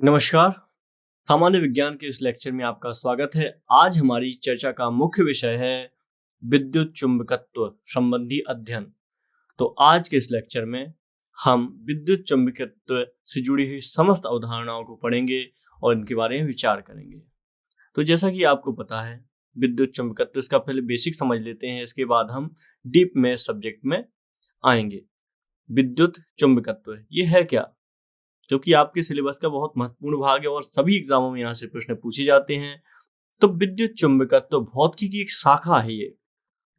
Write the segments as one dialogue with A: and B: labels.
A: नमस्कार। सामान्य विज्ञान के इस लेक्चर में आपका स्वागत है। आज हमारी चर्चा का मुख्य विषय है विद्युत चुंबकत्व संबंधी अध्ययन। तो आज के इस लेक्चर में हम विद्युत चुंबकत्व से जुड़ी हुई समस्त अवधारणाओं को पढ़ेंगे और इनके बारे में विचार करेंगे। तो जैसा कि आपको पता है विद्युत चुंबकत्व, इसका पहले बेसिक समझ लेते हैं, इसके बाद हम डीप में सब्जेक्ट में आएंगे। विद्युत चुंबकत्व ये है क्या? क्योंकि आपके सिलेबस का बहुत महत्वपूर्ण भाग है और सभी एग्जामों में यहाँ से प्रश्न पूछे जाते हैं। तो विद्युत चुंबकत्व तो भौतिकी की एक शाखा है। ये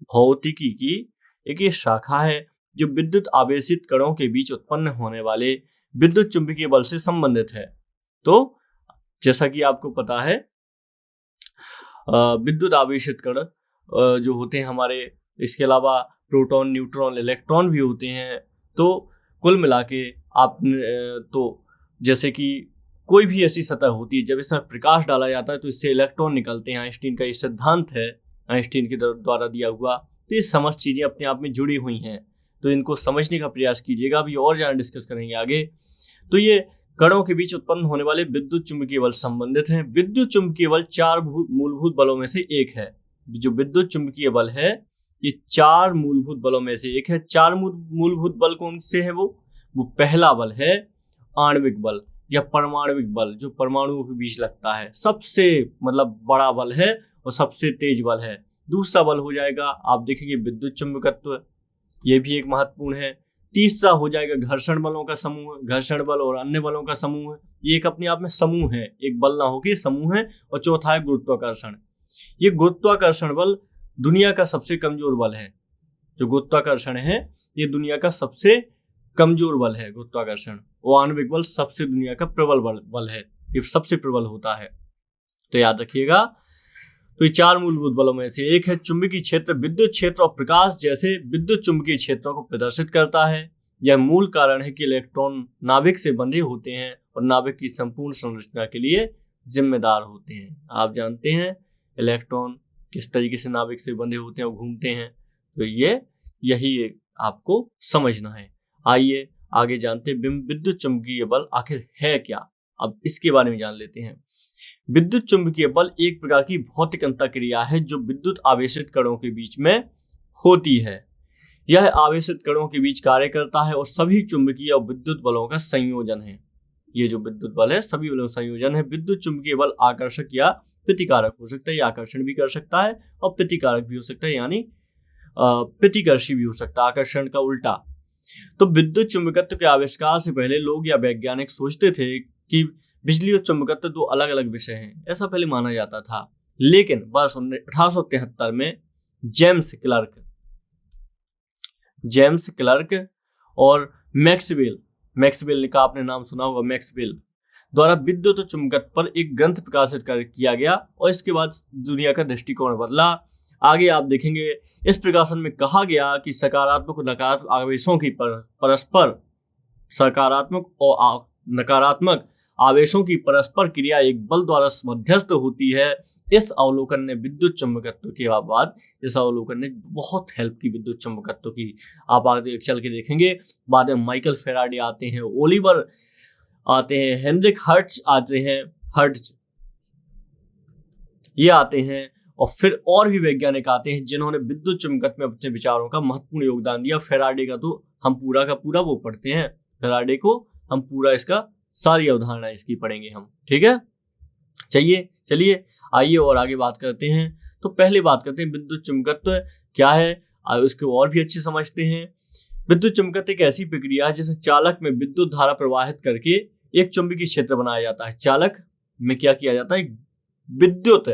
A: भौतिकी की एक ये शाखा है जो विद्युत आवेशित कणों के बीच उत्पन्न होने वाले विद्युत चुंबकीय बल से संबंधित है। तो जैसा कि आपको पता है विद्युत आवेशित कण जो होते हैं हमारे, इसके अलावा प्रोटॉन, न्यूट्रॉन, इलेक्ट्रॉन भी होते हैं। तो कुल मिला के आप तो जैसे कि कोई भी ऐसी सतह होती है, जब इसमें प्रकाश डाला जाता है तो इससे इलेक्ट्रॉन निकलते हैं। आइंस्टीन का ये सिद्धांत है, आइंस्टीन के द्वारा दिया हुआ। तो ये समस्त चीजें अपने आप में जुड़ी हुई हैं, तो इनको समझने का प्रयास कीजिएगा। अभी और ज्यादा डिस्कस करेंगे आगे। तो ये कणों के बीच उत्पन्न होने वाले विद्युत चुंबकीय बल संबंधित हैं। विद्युत चुंबकीय बल चार मूलभूत बलों में से एक है। जो विद्युत चुंबकीय बल है ये चार मूलभूत बलों में से एक है। चार मूलभूत बल कौन से है? वो पहला बल है आणविक बल या परमाणविक बल, जो परमाणुओं के बीच लगता है। सबसे बड़ा बल है और सबसे तेज बल है। दूसरा बल हो जाएगा, आप देखेंगे, विद्युत चुंबकत्व, ये भी एक महत्वपूर्ण है। तीसरा हो जाएगा घर्षण बलों का समूह, घर्षण बल और अन्य बलों का समूह। ये एक अपने आप में समूह है, एक बल ना होके समूह है। और चौथा है गुरुत्वाकर्षण। ये गुरुत्वाकर्षण बल दुनिया का सबसे कमजोर बल है। जो गुरुत्वाकर्षण है ये दुनिया का सबसे कमजोर बल है, गुरुत्वाकर्षण। और आणविक बल सबसे दुनिया का प्रबल बल है, ये सबसे प्रबल होता है। तो याद रखिएगा। तो ये चार मूलभूत बलों में से एक है। चुंबकीय क्षेत्र विद्युत क्षेत्र और प्रकाश जैसे विद्युत चुंबकीय क्षेत्रों को प्रदर्शित करता है। यह मूल कारण है कि इलेक्ट्रॉन नाभिक से बंधे होते हैं और नाभिक की संपूर्ण संरचना के लिए जिम्मेदार होते हैं। आप जानते हैं इलेक्ट्रॉन किस तरीके से नाभिक से बंधे होते हैं और घूमते हैं। तो यही आपको समझना है। आइए आगे जानते हैं विद्युत चुंबकीय बल आखिर है क्या। अब इसके बारे में जान लेते हैं। विद्युत चुंबकीय बल एक प्रकार की भौतिक अंतःक्रिया है जो विद्युत आवेशित कणों के बीच में होती है। यह आवेशित कणों के बीच कार्य करता है और सभी चुंबकीय और विद्युत बलों का संयोजन है। ये जो विद्युत बल है सभी बलों का संयोजन है। विद्युत चुंबकीय बल आकर्षक या प्रतिकारक हो सकता है। या आकर्षण भी कर सकता है और प्रतिकारक भी हो सकता है, यानी प्रतिकर्षी भी हो सकता है, आकर्षण का उल्टा। तो विद्युत चुंबकत्व के आविष्कार से पहले लोग या वैज्ञानिक सोचते थे कि बिजली और चुंबकत्व दो अलग अलग विषय हैं, ऐसा पहले माना जाता था। लेकिन वर्ष 1873 में जेम्स क्लर्क और मैक्सवेल का आपने नाम सुना होगा, मैक्सवेल द्वारा विद्युत और चुंबकत्व पर एक ग्रंथ प्रकाशित किया गया और इसके बाद दुनिया का दृष्टिकोण बदला। आगे आप देखेंगे इस प्रकाशन में कहा गया कि सकारात्मक और नकारात्मक आवेशों की परस्पर सकारात्मक और नकारात्मक आवेशों की परस्पर क्रिया एक बल द्वारा मध्यस्थ होती है। इस अवलोकन ने विद्युत चुंबकत्व के बाद इस अवलोकन ने बहुत हेल्प की विद्युत चुंबकत्व की। आप आगे चल के देखेंगे। बाद में माइकल फेराडे आते हैं, ओलिवर आते हैं, हेनरिक हर्ट्ज ये आते हैं और फिर और भी वैज्ञानिक आते हैं जिन्होंने विद्युत चुंबकत्व में अपने विचारों का महत्वपूर्ण योगदान दिया। फेराडे का तो हम पूरा का पूरा वो पढ़ते हैं, फेराडे को हम पूरा इसका सारी अवधारणा इसकी पढ़ेंगे हम, ठीक है। चलिए आइए और आगे बात करते हैं। तो पहले बात करते हैं विद्युत चुंबकत्व क्या है, उसको और भी अच्छे समझते हैं। विद्युत चुंबकत्व एक ऐसी प्रक्रिया है जिसमें चालक में विद्युत धारा प्रवाहित करके एक चुंबकीय क्षेत्र बनाया जाता है। चालक में क्या किया जाता है? विद्युत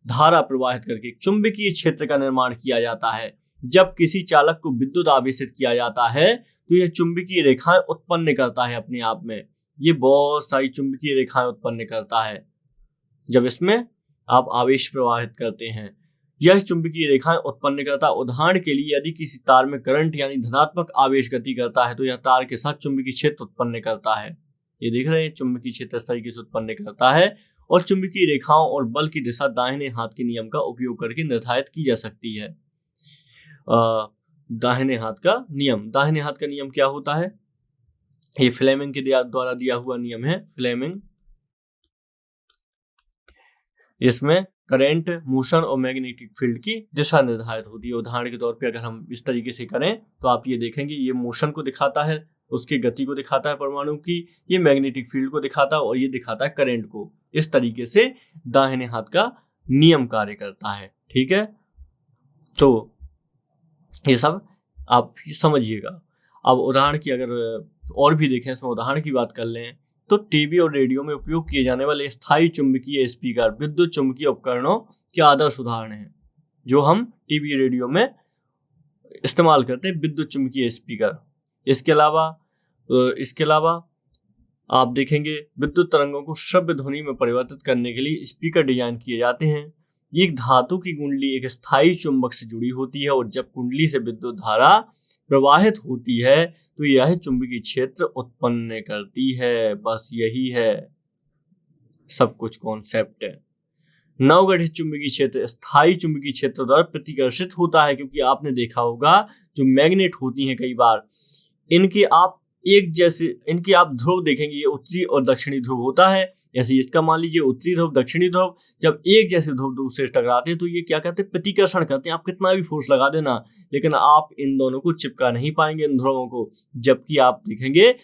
A: धारा प्रवाहित करके चुंबकीय क्षेत्र का निर्माण किया जाता है। जब किसी चालक को विद्युत आवेशित किया जाता है तो यह चुंबकीय रेखाएं उत्पन्न करता है। अपने आप में ये बहुत सारी चुंबकीय रेखाएं उत्पन्न करता है जब इसमें आप आवेश प्रवाहित करते हैं। यह चुंबकीय रेखाएं उत्पन्न करता है। उदाहरण के लिए यदि किसी तार में करंट यानी धनात्मक आवेश गति करता है तो यह तार के साथ चुंबकीय क्षेत्र उत्पन्न करता है। ये देख रहे हैं, चुंबकीय क्षेत्र इस तरीके से उत्पन्न करता है। और चुंबकीय रेखाओं और बल की दिशा दाहिने हाथ के नियम का उपयोग करके निर्धारित की जा सकती है। दाहिने हाथ का नियम क्या होता है? ये फ्लेमिंग के द्वारा दिया हुआ नियम है। फ्लेमिंग इसमें करंट, मोशन और मैग्नेटिक फील्ड की दिशा निर्धारित होती है। उदाहरण के तौर पे अगर हम इस तरीके से करें तो आप ये देखेंगे, ये मोशन को दिखाता है, उसकी गति को दिखाता है परमाणु की, ये मैग्नेटिक फील्ड को दिखाता है और ये दिखाता है करंट को। इस तरीके से दाहिने हाथ का नियम कार्य करता है। ठीक है, तो ये सब आप समझिएगा। अब उदाहरण की अगर और भी देखें, इसमें उदाहरण की बात कर लें तो टीवी और रेडियो में उपयोग किए जाने वाले स्थायी चुंबकीय स्पीकर विद्युत चुंबकीय उपकरणों के आदर्श उदाहरण हैं, जो हम टीवी रेडियो में इस्तेमाल करते हैं, विद्युत चुंबकीय स्पीकर। इसके अलावा आप देखेंगे विद्युत तरंगों को श्रव्य ध्वनि में परिवर्तित करने के लिए स्पीकर डिजाइन किए जाते हैं। ये एक धातु की कुंडली एक स्थायी चुंबक से जुड़ी होती है और जब कुंडली से विद्युत धारा प्रवाहित होती है तो यह चुंबकीय क्षेत्र उत्पन्न करती है। बस यही है, सब कुछ कॉन्सेप्ट है। नवगठित चुंबकीय क्षेत्र स्थायी चुंबकीय क्षेत्र द्वारा प्रतिकर्षित होता है, क्योंकि आपने देखा होगा जो मैग्नेट होती हैं कई बार इनके आप ध्रुव देखेंगे, ये उत्तरी और दक्षिणी ध्रुव होता है। ऐसे इसका मान लीजिए उत्तरी ध्रुव दक्षिणी ध्रुव, जब एक जैसे ध्रुव दूसरे से टकराते हैं तो ये क्या कहते हैं, प्रतिकर्षण करते हैं। आप कितना भी फोर्स लगा देना, लेकिन आप इन दोनों को चिपका नहीं पाएंगे, इन ध्रुवों को। जबकि आप देखेंगे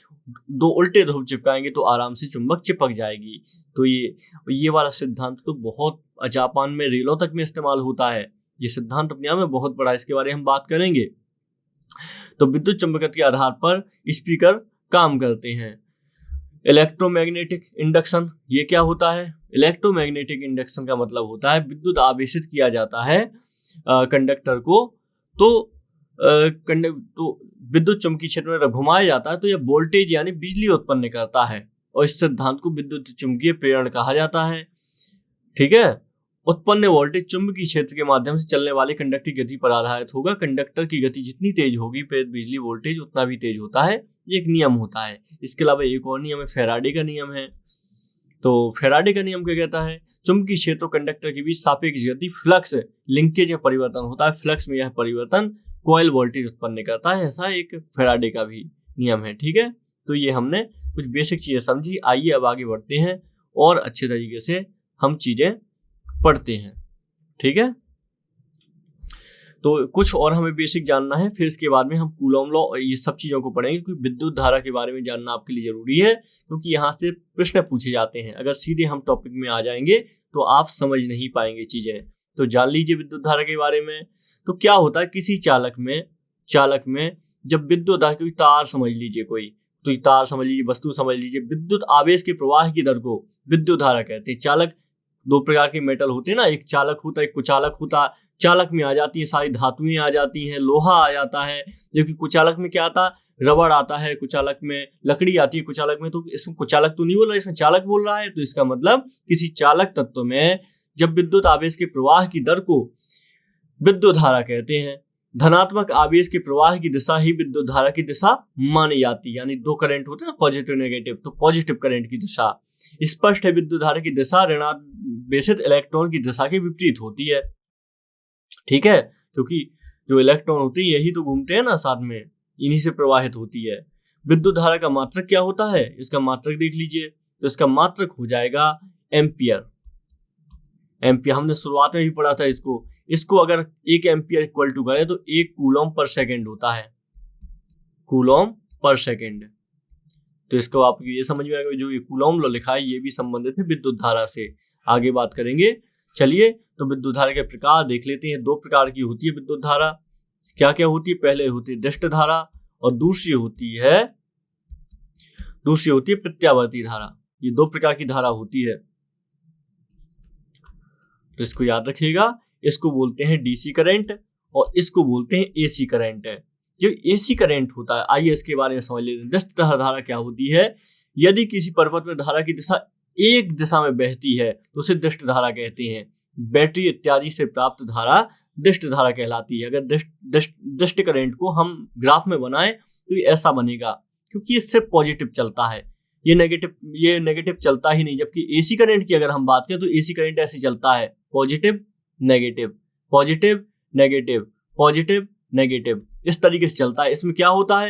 A: दो उल्टे ध्रुव चिपकाएंगे तो आराम से चुंबक चिपक जाएगी। तो ये वाला सिद्धांत तो बहुत जापान में रेलों तक में इस्तेमाल होता है। ये सिद्धांत अपने आप में बहुत बड़ा है, इसके बारे में हम बात करेंगे। तो विद्युत चुंबकत्व के आधार पर स्पीकर काम करते हैं। इलेक्ट्रोमैग्नेटिक इंडक्शन, ये क्या होता है? इलेक्ट्रोमैग्नेटिक इंडक्शन का मतलब होता है विद्युत आवेशित किया जाता है कंडक्टर को, तो विद्युत चुंबकीय क्षेत्र में घुमाया जाता है तो यह वोल्टेज यानी बिजली उत्पन्न करता है, और इस सिद्धांत को विद्युत चुंबकीय प्रेरण कहा जाता है। ठीक है, उत्पन्न वोल्टेज चुंबकीय क्षेत्र के माध्यम से चलने वाले कंडक्टर की गति पर आधारित होगा। कंडक्टर की गति जितनी तेज होगी प्रेरित बिजली वोल्टेज उतना भी तेज होता है। ये एक नियम होता है। इसके अलावा एक और नियम है, फैराडे का नियम है। तो फैराडे का नियम क्या कहता है? चुंबकीय क्षेत्र और कंडक्टर के बीच सापेक्ष गति फ्लक्स लिंकेज में परिवर्तन होता है। फ्लक्स में यह परिवर्तन कॉइल वोल्टेज उत्पन्न करता है। ऐसा एक फैराडे का भी नियम है। ठीक है, तो ये हमने कुछ बेसिक चीजें समझी। आइए अब आगे बढ़ते हैं और अच्छे तरीके से हम चीजें पढ़ते हैं। ठीक है, तो कुछ और हमें बेसिक जानना है, फिर इसके बाद में हम कूलॉम लॉ और ये सब चीजों को पढ़ेंगे, क्योंकि विद्युत धारा के बारे में जानना आपके लिए जरूरी है, क्योंकि यहाँ से प्रश्न पूछे जाते हैं। अगर सीधे हम टॉपिक में आ जाएंगे तो आप समझ नहीं पाएंगे चीजें। तो जान लीजिए विद्युत धारा के बारे में। तो क्या होता है, किसी चालक में जब विद्युत धारा, क्योंकि तार समझ लीजिए, कोई तो तार समझ लीजिए, वस्तु समझ लीजिए, विद्युत आवेश के प्रवाह की दर को विद्युत धारा कहते हैं। चालक दो प्रकार के मेटल होते हैं ना, एक चालक होता है, एक कुचालक होता है। चालक में आ जाती है सारी धातुएं आ जाती हैं, लोहा आ जाता है, जबकि कुचालक में क्या आता है, रबड़ आता है, कुचालक में लकड़ी आती है कुचालक में। तो इसमें कुचालक तो नहीं बोल रहा, इसमें चालक बोल रहा है। तो इसका मतलब किसी चालक तत्व में जब विद्युत आवेश के प्रवाह की दर को विद्युत धारा कहते हैं। धनात्मक आवेश के प्रवाह की दिशा ही विद्युत धारा की दिशा मानी जाती है। यानी दो करंट होते हैं ना, पॉजिटिव नेगेटिव, तो पॉजिटिव करंट की दिशा स्पष्ट है। विद्युत धारा की दिशा ऋणावेशित इलेक्ट्रॉन की दिशा के विपरीत होती है। ठीक है, क्योंकि जो इलेक्ट्रॉन होते हैं यही तो घूमते हैं ना साथ में, इन्हीं से प्रवाहित होती है। विद्युत धारा का मात्रक क्या होता है? इसका मात्रक देख लीजिए, तो इसका मात्रक हो जाएगा एम्पियर। हमने शुरुआत में भी पढ़ा था इसको अगर 1 एम्पियर इक्वल टू करें तो 1 कूलॉम पर सेकेंड होता है, कूलॉम पर सेकेंड। तो इसको आप ये समझ में आएगा, जो ये कूलॉम लॉ लिखा है ये भी संबंधित है विद्युत धारा से। आगे बात करेंगे। चलिए, तो विद्युत धारा के प्रकार देख लेते हैं। 2 प्रकार की होती है विद्युत धारा। क्या क्या होती है? पहले होती है दिष्ट धारा और दूसरी होती है प्रत्यावर्ती धारा। ये 2 प्रकार की धारा होती है, तो इसको याद रखिएगा। इसको बोलते हैं डीसी करंट और इसको बोलते हैं एसी करंट है। जो एसी करंट होता है, आइए इसके बारे में समझ लेते हैं। दिष्ट धारा क्या होती है? यदि किसी पर्वत में धारा की दिशा एक दिशा में बहती है तो उसे दिष्ट धारा कहते हैं। बैटरी इत्यादि से प्राप्त धारा दिष्ट धारा कहलाती है। अगर दिष्ट करंट को हम ग्राफ में बनाएं तो ये ऐसा बनेगा, क्योंकि ये सिर्फ पॉजिटिव चलता है, ये नेगेटिव चलता ही नहीं। जबकि एसी करंट की अगर हम बात करें तो एसी करंट ऐसे चलता है, positive negative, positive negative, positive negative, इस तरीके से चलता है। इसमें क्या होता है,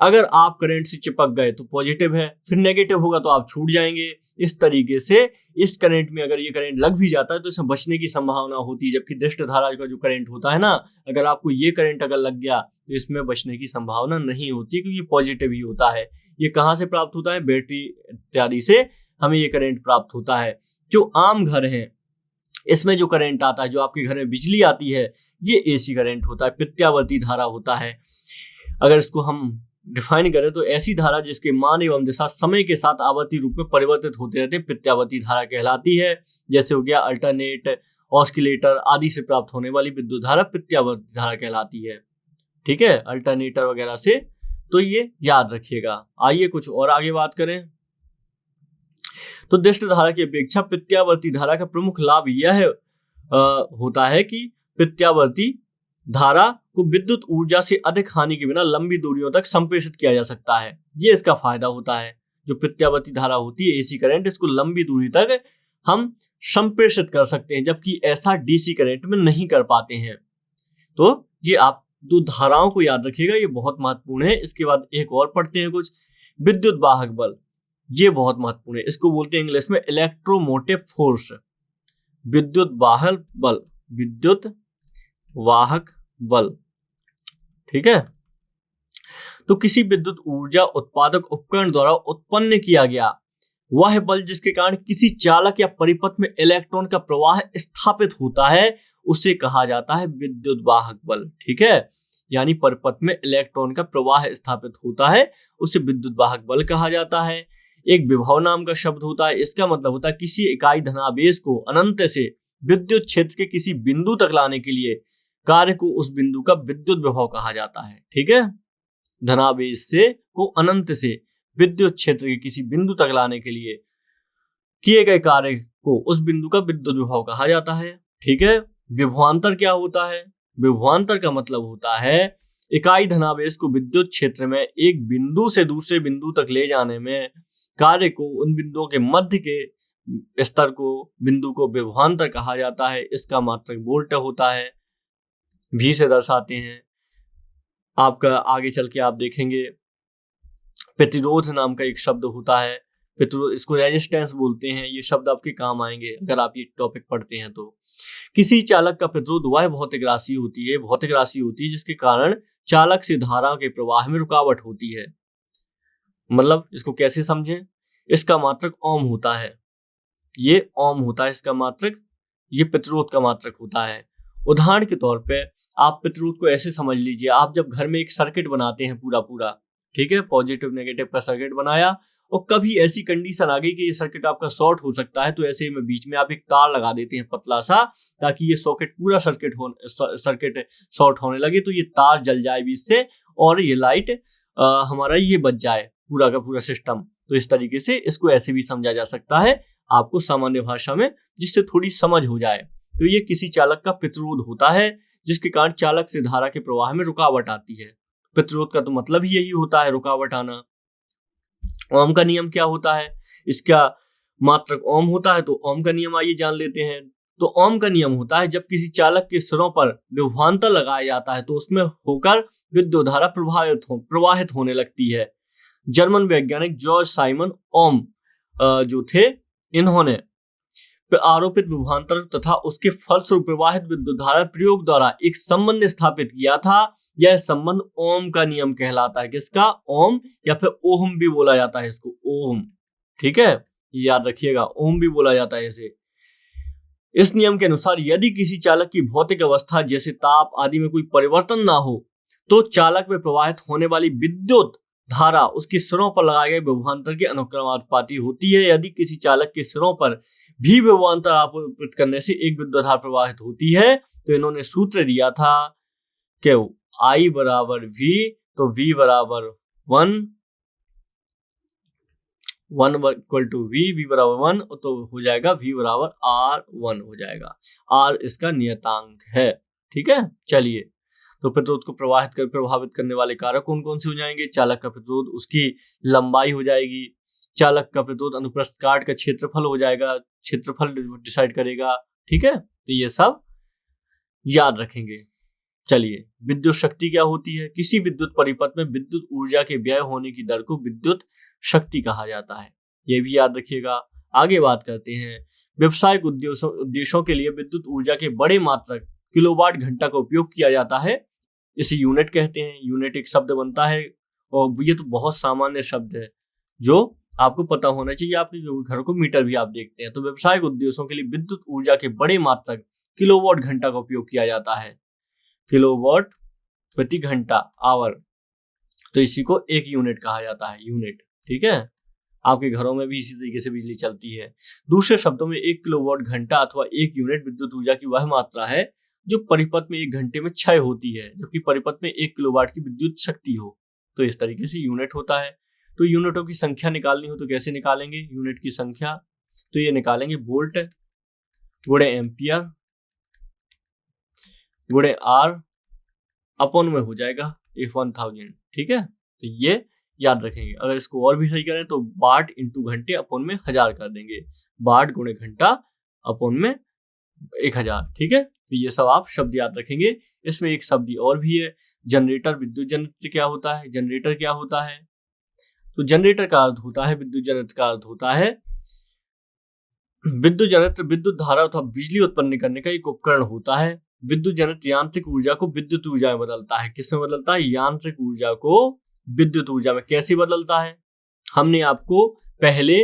A: अगर आप करंट से चिपक गए तो पॉजिटिव है, फिर नेगेटिव होगा तो आप छूट जाएंगे। इस तरीके से इस करंट में अगर ये करंट लग भी जाता है तो इसमें बचने की संभावना होती है, जबकि दृष्ट धारा का जो करंट होता है ना, अगर आपको ये करंट अगर लग गया तो इसमें बचने की संभावना नहीं होती, क्योंकि पॉजिटिव ही होता है। ये कहाँ से प्राप्त होता है? बैटरी इत्यादि से हमें ये करंट प्राप्त होता है। जो आम घर है इसमें जो करंट आता है, जो आपके घर में बिजली आती है, ये एसी करंट होता है, प्रत्यावर्ती धारा होता है। अगर इसको हम डिफाइन करें तो ऐसी धारा जिसके मान एवं दिशा समय के साथ आवर्ती रूप में परिवर्तित होते रहते हैं, प्रत्यावर्ती धारा कहलाती है। जैसे हो गया अल्टरनेट, ऑस्किलेटर आदि से प्राप्त होने वाली विद्युत धारा प्रत्यावर्ती धारा कहलाती है। ठीक है, अल्टरनेटर वगैरह से, तो ये याद रखिएगा। आइए कुछ और आगे बात करें। तो दृष्ट धारा की अपेक्षा प्रत्यावर्ती धारा का प्रमुख लाभ यह होता है कि प्रत्यावर्ती धारा को विद्युत ऊर्जा से अधिक हानि के बिना लंबी दूरियों तक संप्रेषित किया जा सकता है। ये इसका फायदा होता है। जो प्रत्यावर्ती धारा होती है एसी करंट, इसको लंबी दूरी तक हम संप्रेषित कर सकते हैं, जबकि ऐसा डीसी करंट में नहीं कर पाते हैं। तो ये आप दो धाराओं को याद रखिएगा, ये बहुत महत्वपूर्ण है। इसके बाद एक और पढ़ते हैं कुछ, विद्युत वाहक बल। ये बहुत महत्वपूर्ण है, इसको बोलते हैं इंग्लिश में इलेक्ट्रोमोटिव फोर्स। विद्युत वाहक बल, विद्युत वाहक बल, ठीक है। तो किसी विद्युत ऊर्जा उत्पादक उपकरण द्वारा उत्पन्न किया गया वह बल जिसके कारण किसी चालक या परिपथ में इलेक्ट्रॉन का प्रवाह स्थापित होता है, उसे कहा जाता है विद्युत वाहक बल। ठीक है, यानी परिपथ में इलेक्ट्रॉन का प्रवाह स्थापित होता है, उसे विद्युत वाहक बल कहा जाता है। एक विभव नाम का शब्द होता है, इसका मतलब होता है किसी इकाई धनावेश को अनंत से विद्युत क्षेत्र के किसी बिंदु तक लाने के लिए कार्य को उस बिंदु का विद्युत विभव कहा जाता है। ठीक है, धनावेश से को अनंत से विद्युत क्षेत्र के किसी बिंदु तक लाने के लिए किए गए कार्य को उस बिंदु का विद्युत विभव कहा जाता है। ठीक है, विभवांतर क्या होता है? विभवांतर का मतलब होता है इकाई धनावेश को विद्युत क्षेत्र में एक बिंदु से दूसरे बिंदु तक ले जाने में कार्य को उन बिंदुओं के मध्य के स्तर को बिंदु को विभवांतर कहा जाता है। इसका मात्रक वोल्ट होता है, भी से दर्शाते हैं। आपका आगे चल के आप देखेंगे प्रतिरोध नाम का एक शब्द होता है, प्रतिरोध, इसको रेजिस्टेंस बोलते हैं। ये शब्द आपके काम आएंगे अगर आप ये टॉपिक पढ़ते हैं तो। किसी चालक का प्रतिरोध वह भौतिक राशि होती है जिसके कारण चालक से धारा के प्रवाह में रुकावट होती है। मतलब इसको कैसे समझें? इसका मात्रक ओम होता है, ये ओम होता है इसका मात्रक, ये प्रतिरोध का मात्रक होता है। उदाहरण के तौर पे आप प्रतिरोध को ऐसे समझ लीजिए, आप जब घर में एक सर्किट बनाते हैं पूरा, ठीक है, पॉजिटिव नेगेटिव का सर्किट बनाया, और कभी ऐसी कंडीशन आ गई कि ये सर्किट आपका शॉर्ट हो सकता है, तो ऐसे में बीच में आप एक तार लगा देते हैं पतला सा, ताकि ये सॉकेट पूरा सर्किट शॉर्ट होने लगे तो ये तार जल जाए बीच से और ये लाइट हमारा ये बच जाए पूरा का पूरा सिस्टम। तो इस तरीके से इसको ऐसे भी समझा जा सकता है आपको सामान्य भाषा में, जिससे थोड़ी समझ हो जाए। तो ये किसी चालक का प्रतिरोध होता है जिसके कारण चालक से धारा के प्रवाह में रुकावट आती है। प्रतिरोध का तो मतलब ही यही होता है, रुकावट आना। ओम का नियम क्या होता है? इसका मात्रक ओम होता है, तो ओम का नियम आइए जान लेते हैं। तो ओम का नियम होता है जब किसी चालक के सिरों पर विभवांतर लगाया जाता है तो उसमें होकर विद्युत धारा प्रवाहित होने लगती है। जर्मन वैज्ञानिक जॉर्ज साइमन ओम जो थे, इन्होंने आरोपित विभवांतर तथा उसके फलस्वरूप प्रवाहित विद्युत धारा प्रयोग द्वारा एक संबंध स्थापित किया था। यह संबंध ओम का नियम कहलाता है। किसका? ओम, या फिर ओम भी बोला जाता है इसको, ओम। ठीक है, याद रखिएगा, ओम भी बोला जाता है इसे। इस नियम के अनुसार यदि किसी चालक की भौतिक अवस्था जैसे ताप आदि में कोई परिवर्तन ना हो तो चालक में प्रवाहित होने वाली विद्युत धारा उसके सिरों पर लगाए गए विभवांतर के अनुक्रमानुपाती होती है। यदि किसी चालक के सिरों पर भी विभवांतर आपूर्ति करने से एक विद्युत धारा प्रवाहित होती है तो इन्होंने सूत्र दिया था कि I बराबर V, तो V बराबर 1 इक्वल टू V बराबर 1, तो हो जाएगा V बराबर R1 हो जाएगा। R इसका नियतांक है। ठीक है, चलिए, तो प्रतिरोध को प्रभावित करने वाले कारक कौन कौन से हो जाएंगे? चालक का प्रतिरोध, उसकी लंबाई हो जाएगी। चालक का प्रतिरोध अनुप्रस्थ काट का क्षेत्रफल हो जाएगा, क्षेत्रफल डिसाइड करेगा। ठीक है, तो ये सब याद रखेंगे। चलिए, विद्युत शक्ति क्या होती है? किसी विद्युत परिपथ में विद्युत ऊर्जा के व्यय होने की दर को विद्युत शक्ति कहा जाता है। ये भी याद रखिएगा। आगे बात करते हैं, व्यवसायिक उद्देश्यों के लिए विद्युत ऊर्जा के बड़े मात्रक किलोवाट घंटा का उपयोग किया जाता है। इसे यूनिट कहते हैं। यूनिट एक शब्द बनता है और ये तो बहुत सामान्य शब्द है जो आपको पता होना चाहिए। आपके घर को मीटर भी आप देखते हैं। तो व्यवसायिक उद्देश्यों के लिए विद्युत ऊर्जा के बड़े मात्रक किलोवाट घंटा का उपयोग किया जाता है। किलोवाट प्रति घंटा, आवर, तो इसी को एक यूनिट कहा जाता है। यूनिट, ठीक है। आपके घरों में भी इसी तरीके से बिजली चलती है। दूसरे शब्दों में 1 किलोवाट घंटा अथवा 1 यूनिट विद्युत ऊर्जा की वह मात्रा है जो परिपथ में 1 घंटे में क्षय होती है, जबकि परिपथ में 1 किलोवाट की विद्युत शक्ति हो। तो इस तरीके से यूनिट होता है। तो यूनिटों की संख्या निकालनी हो तो कैसे निकालेंगे यूनिट की संख्या? तो ये निकालेंगे वोल्ट गुणे एम्पियर गुणे आर अपॉन में हो जाएगा F1000, ठीक है। तो ये याद रखेंगे। अगर इसको और भी सही करें तो वाट इंटू घंटे अपॉन में 1000 कर देंगे। वाट गुणे घंटा अपॉन में 1000, ठीक है। तो ये सब आप शब्द याद रखेंगे। इसमें एक शब्द और भी है, जनरेटर। विद्युत जनरेटर क्या होता है? जनरेटर क्या होता है? तो जनरेटर का अर्थ होता है, विद्युत जनरेटर का अर्थ होता है, विद्युत जनरेटर विद्युत धारा अथवा बिजली उत्पन्न करने का एक उपकरण होता है। विद्युत जनरेटर यांत्रिक ऊर्जा को विद्युत ऊर्जा में बदलता है। किसमें बदलता है? यांत्रिक ऊर्जा को विद्युत ऊर्जा में। कैसे बदलता है? हमने आपको पहले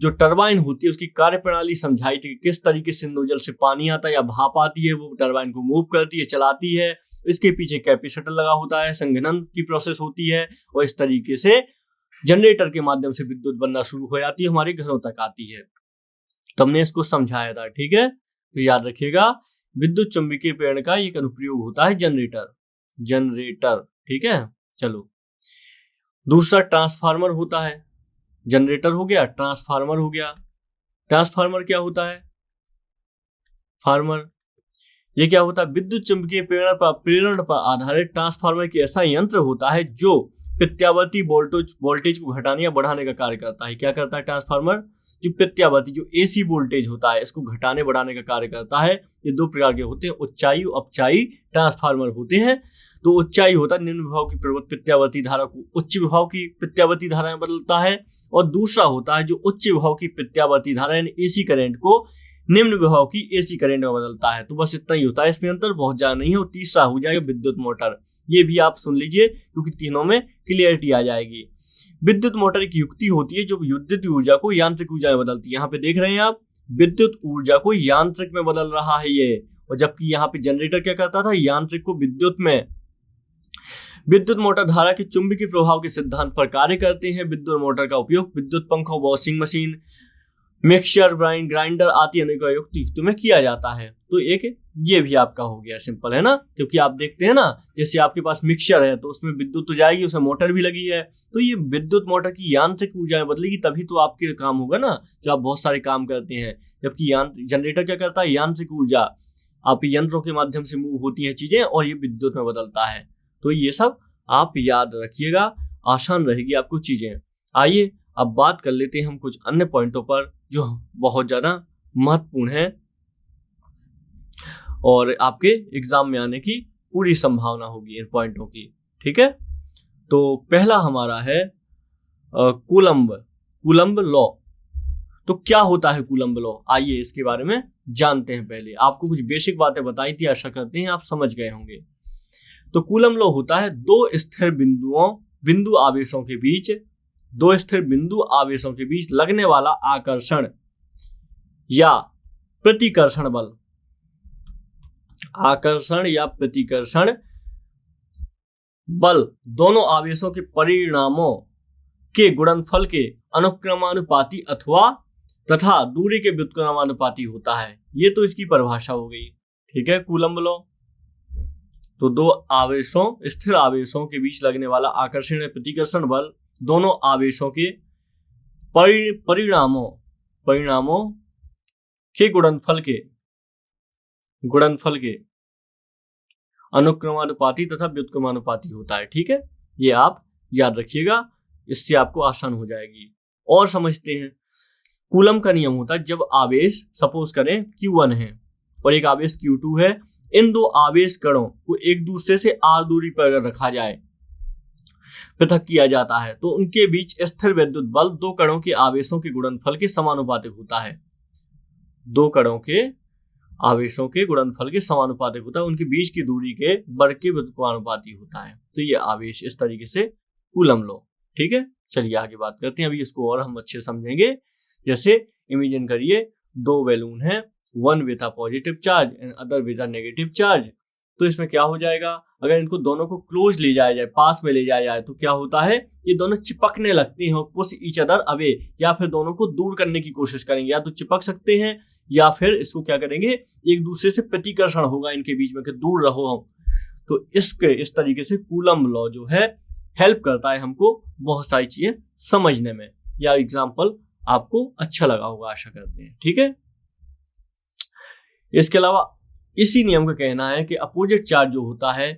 A: जो टरबाइन होती है उसकी कार्यप्रणाली समझाई थी कि किस तरीके से नोजल से पानी आता है या भाप आती है, वो टरबाइन को मूव करती है, चलाती है। इसके पीछे कैपेसिटर लगा होता है, संघनन की प्रोसेस होती है और इस तरीके से जनरेटर के माध्यम से विद्युत बनना शुरू हो जाती है, हमारे घरों तक आती है। तो हमने इसको समझाया था, ठीक है। तो याद रखिएगा, विद्युत चुंबकीय प्रेरण का एक अनुप्रयोग होता है जनरेटर। जनरेटर, ठीक है। चलो, दूसरा ट्रांसफार्मर होता है। जनरेटर हो गया, ट्रांसफार्मर हो गया। ट्रांसफार्मर क्या होता है? फार्मर, ये क्या होता है? विद्युत चुंबकीय प्रेरण पर आधारित ट्रांसफार्मर की ऐसा यंत्र होता है जो प्रत्यावर्ती वोल्टेज को घटाने या बढ़ाने का कार्य करता है। क्या करता है ट्रांसफार्मर? जो प्रत्यावर्ती, जो एसी वोल्टेज होता है, इसको घटाने बढ़ाने का कार्य करता है। ये दो प्रकार के होते हैं, उच्चाई और अपचाई ट्रांसफार्मर होते हैं। तो उच्चाई होता है निम्न विभव की प्रत्यावर्ती धारा को उच्च विभव की प्रत्यावर्ती धारा में बदलता है, और दूसरा होता है जो उच्च विभव की प्रत्यावर्ती धारा यानी एसी करंट को निम्न विभव की एसी करंट में बदलता है। तो बस इतना ही होता है, इसमें अंतर बहुत ज्यादा नहीं है। और तीसरा हो जाएगा विद्युत मोटर। ये भी आप सुन लीजिए क्योंकि तीनों में क्लियरिटी आ जाएगी। विद्युत मोटर एक युक्ति होती है जो विद्युत ऊर्जा को यांत्रिक ऊर्जा में बदलती है। यहाँ पे देख रहे हैं आप, विद्युत ऊर्जा को यांत्रिक में बदल रहा है ये, और जबकि यहाँ पे जनरेटर क्या करता था? यांत्रिक को विद्युत में। विद्युत मोटर धारा के चुंबकीय प्रभाव के सिद्धांत पर कार्य करते हैं। विद्युत मोटर का उपयोग विद्युत पंखों, वॉशिंग मशीन, मिक्सचर ग्राइंडर आदि अनेक युक्ति में किया जाता है। तो एक ये भी आपका हो गया, सिंपल है ना। क्योंकि आप देखते हैं ना, जैसे आपके पास मिक्सचर है तो उसमें विद्युत तो जाएगी, उसमें मोटर भी लगी है, तो ये विद्युत मोटर की यांत्रिक ऊर्जा में बदलेगी, तभी तो आपके काम होगा ना, जो आप बहुत सारे काम करते हैं। जबकि जनरेटर क्या करता है? यांत्रिक ऊर्जा, आप यंत्रों के माध्यम से मूव होती हैं चीजें, और ये विद्युत में बदलता है। तो ये सब आप याद रखिएगा, आसान रहेगी आपको चीजें। आइए अब बात कर लेते हैं हम कुछ अन्य पॉइंटों पर जो बहुत ज्यादा महत्वपूर्ण है और आपके एग्जाम में आने की पूरी संभावना होगी इन पॉइंटों की, ठीक है। तो पहला हमारा है कूलम्ब लॉ। तो क्या होता है कूलम्ब लॉ? आइए इसके बारे में जानते हैं। पहले आपको कुछ बेसिक बातें बताई थी, आशा करते हैं आप समझ गए होंगे। तो कूलम्ब लॉ होता है दो स्थिर बिंदु आवेशों के बीच लगने वाला आकर्षण या प्रतिकर्षण बल। आकर्षण या प्रतिकर्षण बल दोनों आवेशों के परिणामों के गुणनफल के अनुक्रमानुपाती तथा दूरी के व्युत्क्रमानुपाती होता है। ये तो इसकी परिभाषा हो गई, ठीक है, कूलम्ब लॉ। तो दो स्थिर आवेशों के बीच लगने वाला आकर्षण या प्रतिकर्षण बल दोनों आवेशों के परिणामों के गुणनफल के अनुक्रमानुपाती तथा व्युत्क्रमानुपाती होता है, ठीक है। ये आप याद रखिएगा, इससे आपको आसान हो जाएगी। और समझते हैं, कूलम का नियम होता है जब आवेश सपोज करें Q1 है और एक आवेश Q2 है, इन दो आवेश कणों को एक दूसरे से r दूरी पर अगर रखा जाए, पृथक किया जाता है, तो उनके बीच स्थिर विद्युत बल दो कणों के आवेशों के गुणनफल के समानुपातिक होता है। दो कणों के आवेशों के गुणनफल के समानुपातिक होता है, उनके बीच की दूरी के वर्ग के व्युत्क्रमानुपाती होता है। तो ये आवेश इस तरीके से कूलम लॉ। ठीक है, चलिए आगे बात करते हैं। अभी इसको और हम अच्छे समझेंगे। जैसे इमेजिन करिए दो बैलून हैं, one with a positive charge and other with a negative charge. तो इसमें क्या हो जाएगा, अगर इनको दोनों को क्लोज ले जाया जाए, पास में ले जाया जाए, तो क्या होता है, ये दोनों चिपकने लगती हैं, पुश ईच अदर अवे, या फिर दोनों को दूर करने की कोशिश करेंगे। या तो चिपक सकते हैं या फिर इसको क्या करेंगे, एक दूसरे से प्रतिकर्षण होगा इनके बीच में कि दूर रहो हम। तो इस तरीके से कूलम लॉ जो है हेल्प करता है हमको बहुत सारी चीजें समझने में। या एग्जाम्पल आपको अच्छा लगा होगा, आशा करते हैं। ठीक है, इसके अलावा इसी नियम का कहना है कि अपोजिट चार्ज जो होता है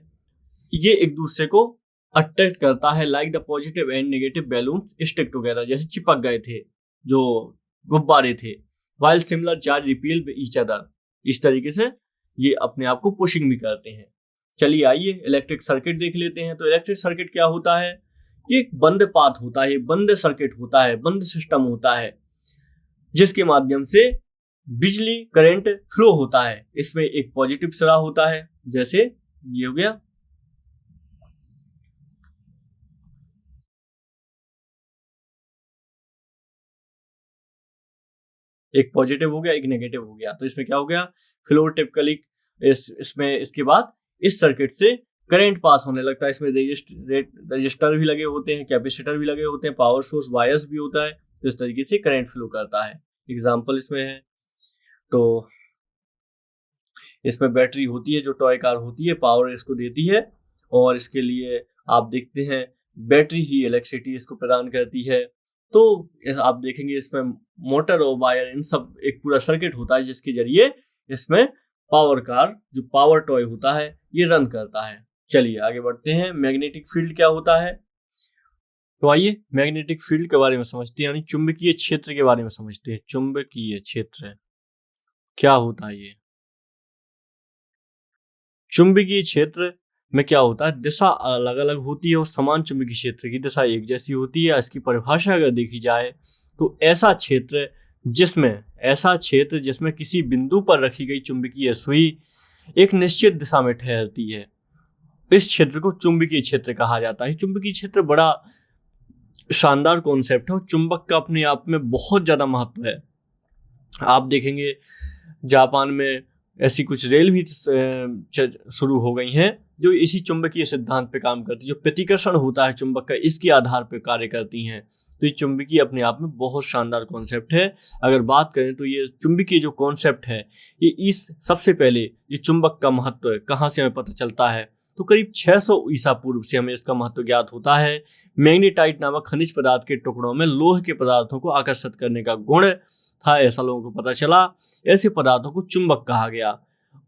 A: ये एक दूसरे को अट्रैक्ट करता है, like the positive and negative balloon stick together, जैसे चिपक गए थे जो गुब्बारे थे, while similar charge repeal each other. इस तरीके से ये अपने आप को पुशिंग भी करते हैं। चलिए आइए इलेक्ट्रिक सर्किट देख लेते हैं। तो इलेक्ट्रिक सर्किट क्या होता है, ये एक बंद पाथ होता है, बंद सर्किट होता है, बंद सिस्टम होता है, जिसके माध्यम से बिजली करंट फ्लो होता है। इसमें एक पॉजिटिव सिरा होता है, जैसे ये हो गया, एक पॉजिटिव हो गया, एक नेगेटिव हो गया। तो इसमें क्या हो गया, फ्लो टिपिकली इसमें इसके बाद इस सर्किट से करंट पास होने लगता है। इसमें रजिस्टर भी लगे होते हैं, कैपेसिटर भी लगे होते हैं, पावर सोर्स वायर्स भी होता है। तो इस तरीके से करंट फ्लो करता है। एग्जाम्पल इसमें है, तो इसमें बैटरी होती है जो टॉय कार होती है, पावर इसको देती है, और इसके लिए आप देखते हैं बैटरी ही इलेक्ट्रिसिटी इसको प्रदान करती है। तो आप देखेंगे इसमें मोटर और वायर, इन सब एक पूरा सर्किट होता है जिसके जरिए इसमें पावर कार जो पावर टॉय होता है ये रन करता है। चलिए आगे बढ़ते हैं। मैग्नेटिक फील्ड क्या होता है, तो आइए मैग्नेटिक फील्ड के बारे में समझते हैं, यानी चुंबकीय क्षेत्र के बारे में समझते हैं। चुंबकीय क्षेत्र क्या होता है, ये चुंबकीय क्षेत्र में क्या होता है, दिशा अलग अलग होती है और समान चुंबकीय क्षेत्र की दिशा एक जैसी होती है। इसकी परिभाषा अगर देखी जाए तो ऐसा क्षेत्र जिसमें किसी बिंदु पर रखी गई चुंबकीय सुई एक निश्चित दिशा में ठहरती है, इस क्षेत्र को चुंबकीय क्षेत्र कहा जाता है। चुंबकीय क्षेत्र बड़ा शानदार कॉन्सेप्ट है और चुंबक का अपने आप में बहुत ज्यादा महत्व है। आप देखेंगे जापान में ऐसी कुछ रेल भी शुरू हो गई हैं जो इसी चुंबकीय सिद्धांत पे काम करती है। जो प्रतिकर्षण होता है चुंबक का, इसके आधार पे कार्य करती हैं। तो ये चुंबकीय अपने आप में बहुत शानदार कॉन्सेप्ट है। अगर बात करें तो ये चुंबकीय जो कॉन्सेप्ट है, ये सबसे पहले ये चुंबक का महत्व है कहाँ से हमें पता चलता है, तो करीब 600 ईसा पूर्व से हमें इसका महत्व ज्ञात होता है। मैग्नेटाइट नामक खनिज पदार्थ के टुकड़ों में लोहे के पदार्थों को आकर्षित करने का गुण था, ऐसा लोगों को पता चला। ऐसे पदार्थों को चुंबक कहा गया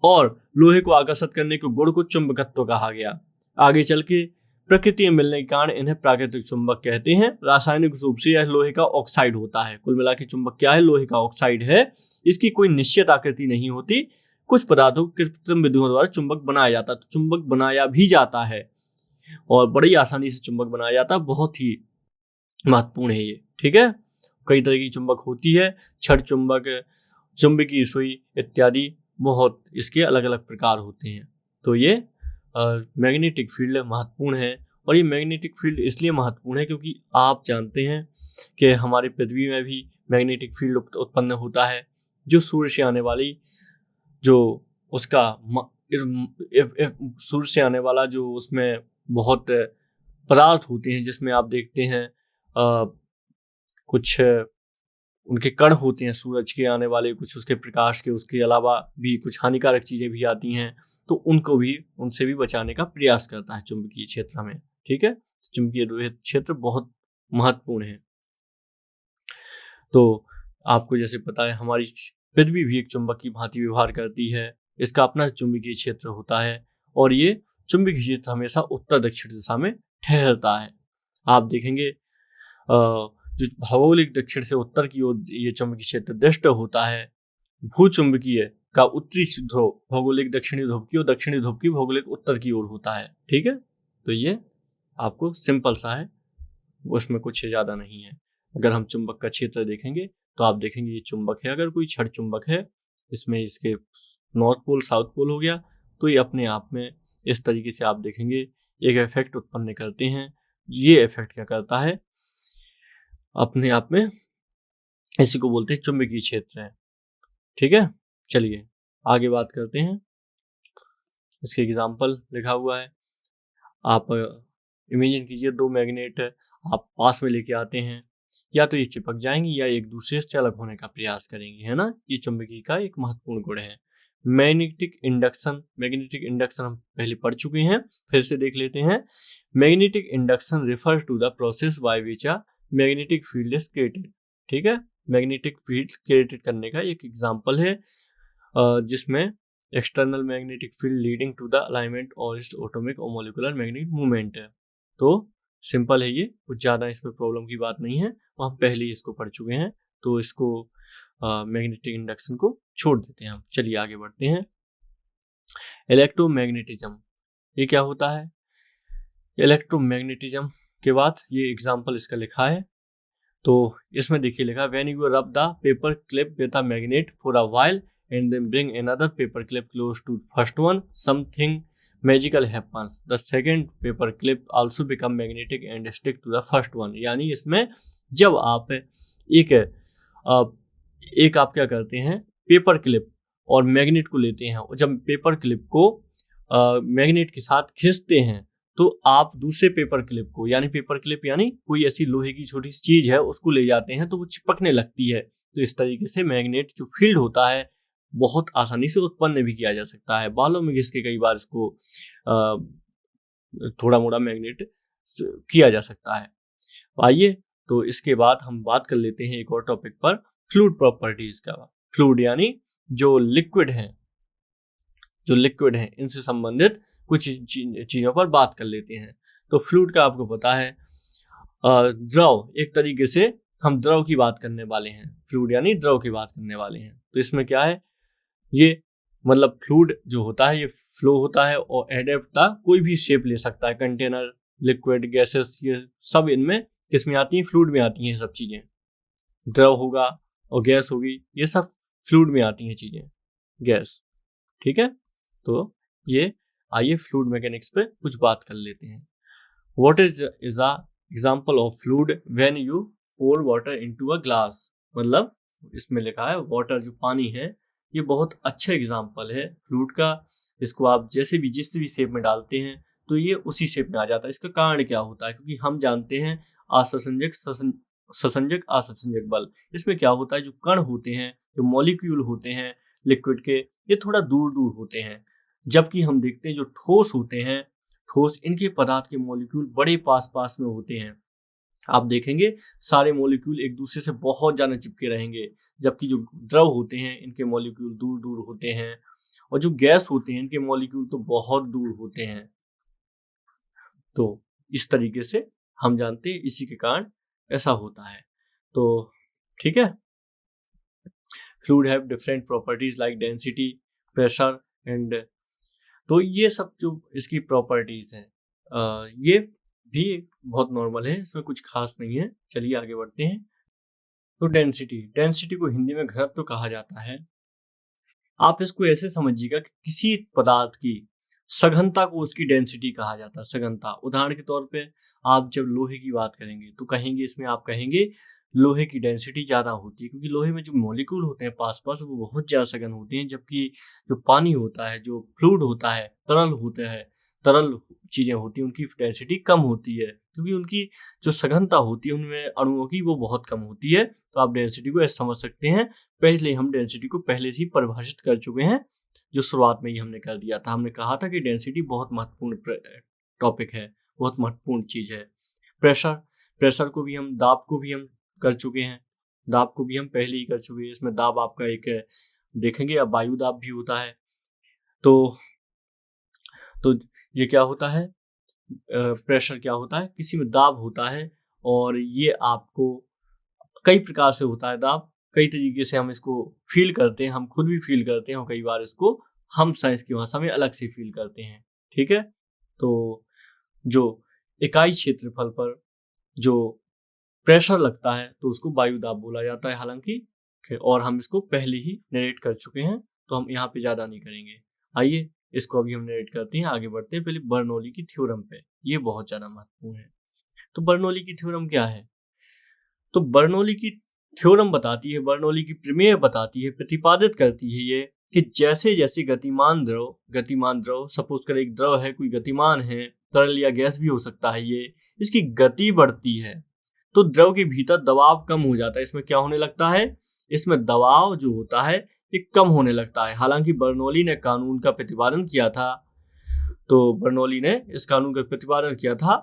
A: और लोहे को आकर्षित करने के गुण को चुंबकत्व कहा गया। आगे चल के प्रकृति में मिलने के कारण इन्हें प्राकृतिक चुंबक कहते हैं। रासायनिक रूप से यह लोहे का ऑक्साइड होता है। कुल मिला के चुंबक क्या है, लोहे का ऑक्साइड है। इसकी कोई निश्चित आकृति नहीं होती। कुछ पदार्थों को कृत्रिम विधियों द्वारा चुंबक बनाया जाता है, तो चुंबक बनाया भी जाता है और बड़ी आसानी से चुंबक बनाया जाता है। बहुत ही महत्वपूर्ण है ये। ठीक है, कई तरह की चुंबक होती है, छड़ चुंबक, चुंबकीय सुई इत्यादि, बहुत इसके अलग अलग प्रकार होते हैं। तो ये मैग्नेटिक फील्ड महत्वपूर्ण है। और ये मैग्नेटिक फील्ड इसलिए महत्वपूर्ण है क्योंकि आप जानते हैं कि हमारी पृथ्वी में भी मैग्नेटिक फील्ड उत्पन्न होता है। जो सूर्य से आने वाली जो उसका सूर्य से आने वाला जो उसमें बहुत पदार्थ होते हैं, जिसमें आप देखते हैं कुछ उनके कण होते हैं सूरज के आने वाले, कुछ उसके प्रकाश के, उसके अलावा भी कुछ हानिकारक चीजें भी आती हैं, तो उनसे भी बचाने का प्रयास करता है चुंबकीय क्षेत्र में। ठीक है, चुंबकीय क्षेत्र बहुत महत्वपूर्ण है। तो आपको जैसे पता है हमारी पृथ्वी भी एक चुंबक की भांति व्यवहार करती है। इसका अपना चुंबकीय क्षेत्र होता है और ये चुंबकीय क्षेत्र हमेशा उत्तर दक्षिण दिशा में ठहरता है। आप देखेंगे जो भौगोलिक दक्षिण से उत्तर की ओर ये चुंबकीय क्षेत्र दृष्ट होता है, भूचुंबकीय का उत्तरी ध्रुव भौगोलिक दक्षिणी ध्रुव की और दक्षिणी ध्रुव की भौगोलिक उत्तर की ओर होता है। ठीक है, तो ये आपको सिंपल सा है, उसमें कुछ ज़्यादा नहीं है। अगर हम चुंबक का क्षेत्र देखेंगे तो आप देखेंगे ये चुंबक है, अगर कोई छड़ चुंबक है, इसमें इसके नॉर्थ पोल साउथ पोल हो गया, तो ये अपने आप में इस तरीके से आप देखेंगे एक इफेक्ट उत्पन्न करते हैं। ये इफेक्ट क्या करता है, अपने आप में इसी को बोलते हैं चुंबकीय क्षेत्र है। ठीक है, चलिए आगे बात करते हैं। इसके एग्जाम्पल लिखा हुआ है, आप इमेजिन कीजिए दो मैग्नेट आप पास में लेके आते हैं, या तो ये चिपक जाएंगे या एक दूसरे से अलग होने का प्रयास करेंगे, है ना। ये चुंबकीय का एक महत्वपूर्ण गुण है। मैग्नेटिक इंडक्शन, मैग्नेटिक इंडक्शन हम पहले पढ़ चुके हैं, फिर से देख लेते हैं। Magnetic induction refer to the process by which a magnetic field is created. ठीक है, मैग्नेटिक फील्ड क्रिएटेड करने का एक एग्जाम्पल है, जिसमें external magnetic field leading to the alignment और एटॉमिक और मॉलिक्यूलर मैग्नेटिक मूवमेंट है। तो सिंपल है, ये कुछ ज़्यादा इसमें प्रॉब्लम की बात नहीं है, हम पहले ही इसको पढ़ चुके हैं, तो इसको मैग्नेटिक इंडक्शन को छोड़ देते हैं हम। चलिए आगे बढ़ते हैं। इलेक्ट्रोमैग्नेटिज्म, ये क्या होता है। इलेक्ट्रोमैग्नेटिज्म के बाद ये एग्जाम्पल इसका लिखा है, तो इसमें देखिए लिखा, when you rub the paper clip with a magnet for a while and then bring another paper clip close to first one, something magical happens. The second paper clip also become magnetic and stick to the first one. यानी इसमें जब आप एक आप क्या करते हैं, paper clip और मैग्नेट को लेते हैं, और जब पेपर क्लिप को मैग्नेट के साथ खींचते हैं, तो आप दूसरे पेपर क्लिप को, यानी पेपर क्लिप यानी कोई ऐसी लोहे की छोटी सी चीज है, उसको ले जाते हैं तो वो चिपकने लगती है। तो इस तरीके से मैग्नेट जो फील्ड होता है बहुत आसानी से उत्पन्न भी किया जा सकता है। बालों में घिस के कई बार इसको थोड़ा मोड़ा मैग्नेट किया जा सकता है। आइए तो इसके बाद हम बात कर लेते हैं एक और टॉपिक पर, फ्लूइड प्रॉपर्टीज का। फ्लूइड यानी जो लिक्विड है, इनसे संबंधित कुछ चीजों पर बात कर लेते हैं। तो फ्लूइड का आपको पता है द्रव, एक तरीके से हम द्रव की बात करने वाले हैं। फ्लूइड यानी द्रव की बात करने वाले हैं। तो इसमें क्या है, ये मतलब फ्लूइड जो होता है ये फ्लो होता है और एडेप्ट कोई भी शेप ले सकता है, कंटेनर, लिक्विड, गैसेस, ये सब इनमें किसमें आती हैं, फ्लूइड में आती हैं। सब चीजें, द्रव होगा और गैस होगी, ये सब फ्लूइड में आती हैं चीजें, गैस। ठीक है, तो ये आइए फ्लूइड मैकेनिक्स पे कुछ बात कर लेते हैं। What is a example of fluid when you pour water into a glass. मतलब इसमें लिखा है वाटर, जो पानी है, ये बहुत अच्छा एग्जाम्पल है फ्लूइड का। इसको आप जैसे भी जिस भी शेप में डालते हैं तो ये उसी शेप में आ जाता है। इसका कारण क्या होता है, क्योंकि हम जानते हैं आसंजक ससंजक आसंजक बल। इसमें क्या होता है, जो कण होते हैं, जो मॉलिक्यूल होते हैं लिक्विड के, ये थोड़ा दूर दूर होते हैं, जबकि हम देखते हैं जो ठोस होते हैं, ठोस, इनके पदार्थ के मॉलिक्यूल बड़े पास पास में होते हैं। आप देखेंगे सारे मॉलिक्यूल एक दूसरे से बहुत ज़्यादा चिपके रहेंगे, जबकि जो द्रव होते हैं इनके मॉलिक्यूल दूर दूर होते हैं, और जो गैस होते हैं इनके मॉलिक्यूल तो बहुत दूर होते हैं। तो इस तरीके से हम जानते हैं इसी के कारण ऐसा होता है। तो ठीक है, fluid have different properties like density, pressure and, तो ये सब जो इसकी प्रॉपर्टीज हैं ये भी बहुत नॉर्मल है, इसमें कुछ खास नहीं है। चलिए आगे बढ़ते हैं। तो डेंसिटी को हिंदी में घनत्व कहा जाता है। आप इसको ऐसे समझिएगा कि किसी पदार्थ की सघनता को उसकी डेंसिटी कहा जाता है। सघनता, उदाहरण के तौर पे आप जब लोहे की बात करेंगे तो कहेंगे, इसमें आप कहेंगे लोहे की डेंसिटी ज़्यादा होती है, क्योंकि लोहे में जो मॉलिक्यूल होते हैं पास पास वो बहुत ज़्यादा सघन होते हैं, जबकि जो पानी होता है, जो फ्लूइड होता है, तरल होता है, तरल चीज़ें होती हैं, उनकी डेंसिटी कम होती है, क्योंकि उनकी जो सघनता होती है उनमें अणुओं की वो बहुत कम होती है। तो आप डेंसिटी को ऐसे समझ सकते हैं। पहले हम डेंसिटी को पहले से ही परिभाषित कर चुके हैं, जो शुरुआत में ही हमने कर दिया था। हमने कहा था कि डेंसिटी बहुत महत्वपूर्ण टॉपिक है, बहुत महत्वपूर्ण चीज़ है। प्रेशर को भी हम, दाब को भी हम कर चुके हैं, दाब को भी हम पहले ही कर चुके हैं। इसमें दाब आपका एक देखेंगे, अब वायु दाब भी होता है। तो ये क्या होता है, प्रेशर क्या होता है, किसी में दाब होता है, और ये आपको कई प्रकार से होता है दाब। कई तरीके से हम इसको फील करते हैं, हम खुद भी फील करते हैं और कई बार इसको हम साइंस की भाषा में अलग से फील करते हैं। ठीक है, तो जो इकाई क्षेत्रफल पर जो प्रेशर लगता है तो उसको वायु दाब बोला जाता है हालांकि, और हम इसको पहले ही नरेट कर चुके हैं तो हम यहाँ पे ज़्यादा नहीं करेंगे। आइए इसको अभी हम नरेट करते हैं, आगे बढ़ते हैं पहले बर्नौली की थ्योरम पे। ये बहुत ज़्यादा महत्वपूर्ण है। तो बर्नौली की थ्योरम क्या है? तो बर्नौली की थ्योरम बताती है, बर्नौली की प्रमेय बताती है, प्रतिपादित करती है ये कि जैसे जैसे गतिमान द्रव सपोज कर एक द्रव है, कोई गतिमान है, तरल या गैस भी हो सकता है, ये इसकी गति बढ़ती है तो द्रव के भीतर दबाव कम हो जाता है। इसमें क्या होने लगता है? इसमें दबाव जो होता है ये कम होने लगता है। हालांकि बर्नौली ने कानून का प्रतिपादन किया था, तो बर्नौली ने इस कानून का प्रतिपादन किया था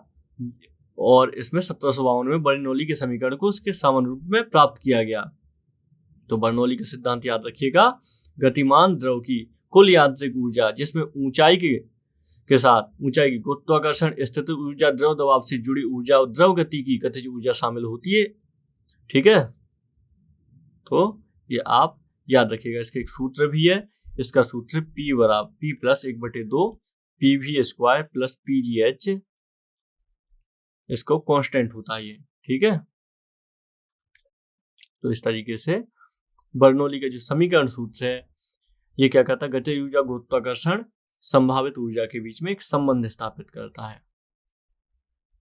A: और इसमें 1752 में बर्नौली के समीकरण को उसके सामान्य रूप में प्राप्त किया गया। तो बर्नौली का सिद्धांत याद रखिएगा, गतिमान द्रव की कुल यांत्रिक ऊर्जा जिसमें ऊंचाई के साथ ऊंचाई की गुरुत्वाकर्षण, स्थितिज ऊर्जा, द्रव दबाव से जुड़ी ऊर्जा और द्रव गति की गतिज ऊर्जा शामिल होती है। ठीक है, तो ये आप याद रखिएगा। इसका एक सूत्र भी है, इसका सूत्र P बराबर P plus 1/2 PV square plus PGH, इसको कांस्टेंट होता है ये। ठीक है, तो इस तरीके से बर्नौली का जो समीकरण सूत्र है ये क्या कहता है? गतिज ऊर्जा गुरुत्वाकर्षण संभावित ऊर्जा के बीच में एक संबंध स्थापित करता है।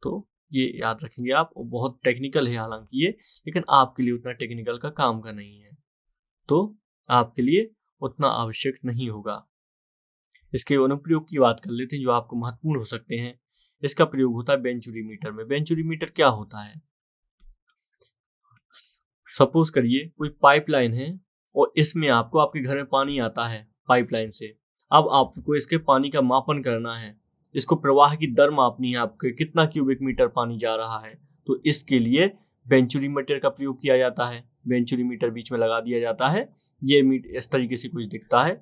A: तो ये याद रखेंगे आप, और बहुत टेक्निकल है हालांकि ये, लेकिन आपके लिए उतना टेक्निकल का काम का नहीं है, तो आपके लिए उतना आवश्यक नहीं होगा। इसके अनुप्रयोग की बात कर लेते हैं जो आपको महत्वपूर्ण हो सकते हैं। इसका प्रयोग होता है बेंचुरीमीटर में। बेंचुरीमीटर क्या होता है? सपोज करिए कोई पाइपलाइन है और इसमें आपको आपके घर में पानी आता है पाइपलाइन से। अब आपको इसके पानी का मापन करना है, इसको प्रवाह की दर मापनी है, आपके कितना क्यूबिक मीटर पानी जा रहा है, तो इसके लिए बेंचुरीमीटर का प्रयोग किया जाता है। बेंचुरीमीटर बीच में लगा दिया जाता है, ये इस तरीके से कुछ दिखता है।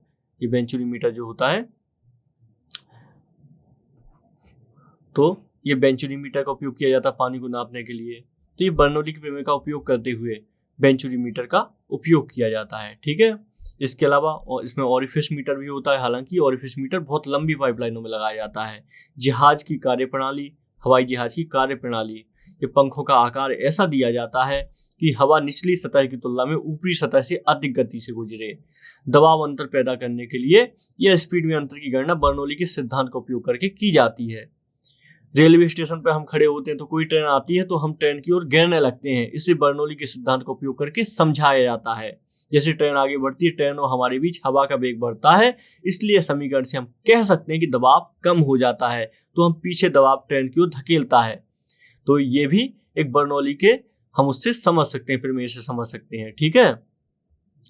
A: ये बेंचुरीमीटर जो होता है, तो ये बेंचुरीमीटर का उपयोग किया जाता है पानी को नापने के लिए। तो ये बर्नौली के प्रमेय का उपयोग करते हुए बेंचुरीमीटर का उपयोग किया जाता है। ठीक है, इसके अलावा और इसमें ऑरिफिस मीटर भी होता है। हालांकि ऑरिफिस मीटर बहुत लंबी पाइपलाइनों में लगाया जाता है। जहाज की कार्यप्रणाली, हवाई जहाज की कार्यप्रणाली, ये पंखों का आकार ऐसा दिया जाता है कि हवा निचली सतह की तुलना में ऊपरी सतह से अधिक गति से गुजरे। दबाव अंतर पैदा करने के लिए यह स्पीड में अंतर की गणना बर्नौली के सिद्धांत का उपयोग करके की जाती है। रेलवे स्टेशन पर हम खड़े होते हैं तो कोई ट्रेन आती है तो हम ट्रेन की ओर गिरने लगते हैं, इसे बर्नौली के सिद्धांत का उपयोग करके समझाया जाता है। जैसे ट्रेन आगे बढ़ती है, ट्रेन और हमारे बीच हवा का वेग बढ़ता है, इसलिए समीकरण से हम कह सकते हैं कि दबाव कम हो जाता है, तो हम पीछे दबाव ट्रेन की ओर धकेलता है। तो ये भी एक बर्नौली के हम उससे समझ सकते हैं, प्रमेय से समझ सकते हैं। ठीक है,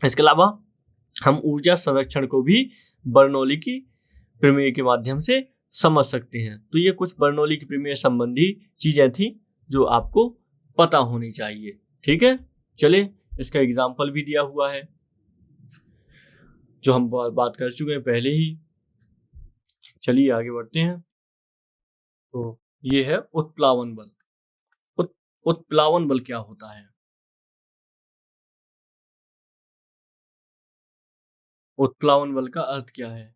A: इसके अलावा हम ऊर्जा संरक्षण को भी बर्नौली की प्रमेय के माध्यम से समझ सकते हैं। तो ये कुछ बर्नौली की प्रमेय संबंधी चीजें थी जो आपको पता होनी चाहिए। ठीक है, चलिए इसका एग्जाम्पल भी दिया हुआ है जो हम बात कर चुके हैं पहले ही। चलिए आगे बढ़ते हैं। तो ये है उत्प्लावन बल। उत्प्लावन बल क्या होता है? उत्प्लावन बल का अर्थ क्या है?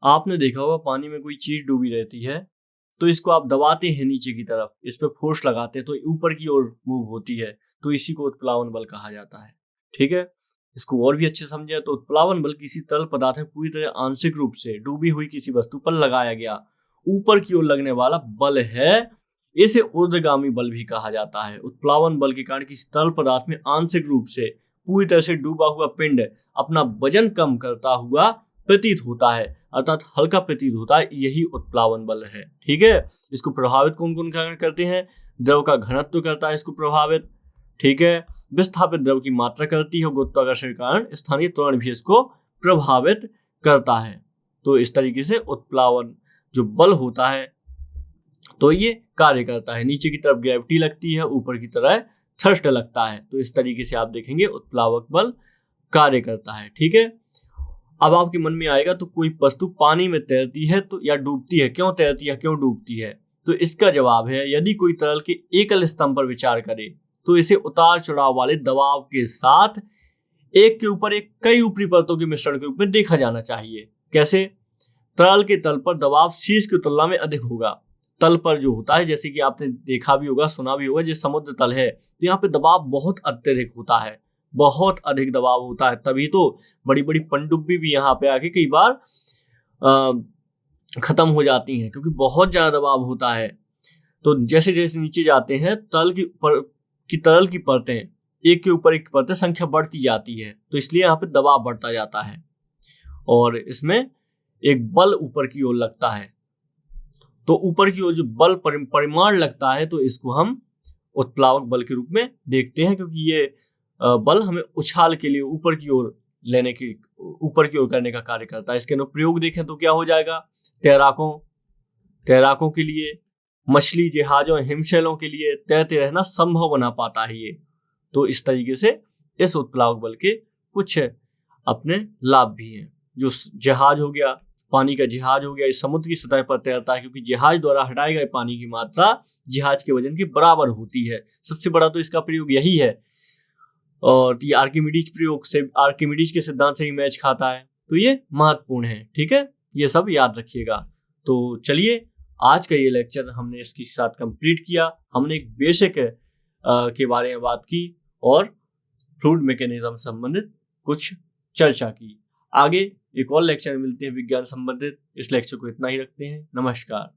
A: आपने देखा होगा पानी में कोई चीज डूबी रहती है तो इसको आप दबाते हैं नीचे की तरफ, इस पे फोर्स लगाते हैं तो ऊपर की ओर मूव होती है, तो इसी को उत्प्लावन बल कहा जाता है। ठीक है, इसको और भी अच्छे समझे तो उत्प्लावन बल किसी तरल पदार्थ में पूरी तरह आंशिक रूप से डूबी हुई किसी वस्तु पर लगाया गया ऊपर की ओर लगने वाला बल है, इसे ऊर्ध्वगामी बल भी कहा जाता है। उत्प्लावन बल के कारण किसी तरल पदार्थ में आंशिक रूप से पूरी तरह से डूबा हुआ पिंड अपना वजन कम करता हुआ प्रतीत होता है, अर्थात हल्का प्रतीत होता है, यही उत्प्लावन बल है। ठीक है, इसको प्रभावित कौन कौन करते हैं? द्रव का घनत्व करता है इसको प्रभावित। ठीक है, विस्थापित द्रव की मात्रा करती है, गुरुत्वाकर्षण के कारण स्थानीय त्वरण भी इसको प्रभावित करता है। तो इस तरीके से उत्प्लावन जो बल होता है तो ये कार्य करता है। नीचे की तरफ ग्रेविटी लगती है, ऊपर की तरह थ्रस्ट लगता है, तो इस तरीके से आप देखेंगे उत्प्लावक बल कार्य करता है। ठीक है, अब आपके मन में आएगा तो कोई वस्तु पानी में तैरती है तो या डूबती है, क्यों तैरती है क्यों डूबती है? तो इसका जवाब है, यदि कोई तरल के एकल स्तंभ पर विचार करे तो इसे उतार चढ़ाव वाले दबाव के साथ एक के ऊपर एक कई ऊपरी परतों के मिश्रण के रूप में देखा जाना चाहिए। कैसे? तरल के तल पर दबाव शीर्ष की तुलना में अधिक होगा। तल पर जो होता है, जैसे कि आपने देखा भी होगा, सुना भी होगा, जो समुद्र तल है, तो यहाँ पे दबाव बहुत अत्यधिक होता है, बहुत अधिक दबाव होता है। तभी तो बड़ी बड़ी पनडुब्बी भी यहाँ पे आके कई बार खत्म हो जाती हैं, क्योंकि बहुत ज्यादा दबाव होता है। तो जैसे जैसे नीचे जाते हैं तरल की परतें, एक के ऊपर एक परतें संख्या बढ़ती जाती है, तो इसलिए यहाँ पे दबाव बढ़ता जाता है और इसमें एक बल ऊपर की ओर लगता है। तो ऊपर की ओर जो बल परिमाण लगता है, तो इसको हम उत्प्लावक बल के रूप में देखते हैं, क्योंकि ये बल हमें उछाल के लिए ऊपर की ओर करने का कार्य करता है। इसके अनुप्रयोग देखें तो क्या हो जाएगा? तैराकों के लिए, मछली जहाजों, हिमशैलों के लिए तैरते रहना संभव बना पाता है ये। तो इस तरीके से इस उत्प्लावक बल के कुछ अपने लाभ भी हैं। जो जहाज हो गया, पानी का जहाज हो गया, इस समुद्र की सतह पर तैरता है, क्योंकि जहाज द्वारा हटाए गए पानी की मात्रा जहाज के वजन के बराबर होती है। सबसे बड़ा तो इसका प्रयोग यही है, और ये आर्किमिडीज के सिद्धांत से ही मैच खाता है, तो ये महत्वपूर्ण है। ठीक है, ये सब याद रखिएगा। तो चलिए, आज का ये लेक्चर हमने इसके साथ कंप्लीट किया। हमने एक बेसिक के बारे में बात की और फ्लूइड मैकेनिज्म संबंधित कुछ चर्चा की। आगे एक और लेक्चर में मिलते हैं विज्ञान संबंधित। इस लेक्चर को इतना ही रखते हैं। नमस्कार।